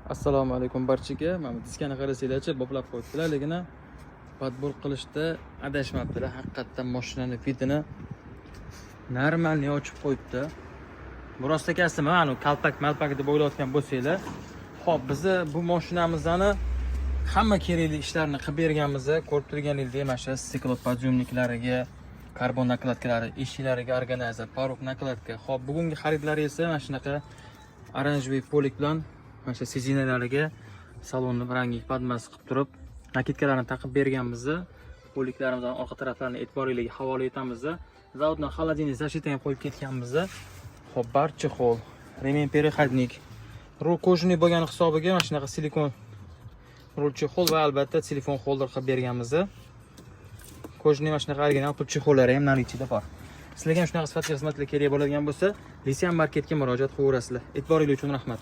Assalomu alaykum barchaga. Mana diskani qarasanglarchi, boplab qo'yibdilar, lekin podbor qilishda adashmabdilar. Haqiqatdan mashinani fitini normalniy ochib qo'yibdi. Bu rost ekasimi? Mana kalpak deb o'ylayotgan bo'lsanglar, xo'p, biz bu mashinamizni hamma kerakli ishlarni qilib berganmiz. Ko'rib turganingizdek, mana shu stiklopodъемниклariga, karbon nakladkalari, eshiklariga organizer, porog nakladka. Xo'p, bugungi xaridlar esa mana shunaqa oranjevый polik bilan mana shu sizinalariga salonni rangli podmas qilib turib, nakidkalarni taqib berganmiz. Poliklarimizning orqa taraflarini e'tiboringizga havola etamiz. Zavoddan холодильник защита ham qo'yib ketganmiz. Xo'p, barcha xol, remen переходник, rul kojniy bo'lgan hisobiga mana shunaqa silikon rulchi xol va albatta telefon holder qilib berganmiz. Kojniy mana shunaqa original pulchi xollari ham наличиda bor. Sizlarga ham shunaqa sifatli xizmatlar kerak bo'ladigan bo'lsa, Lisian marketga murojaat qilaverasizlar. E'tiboringiz uchun rahmat.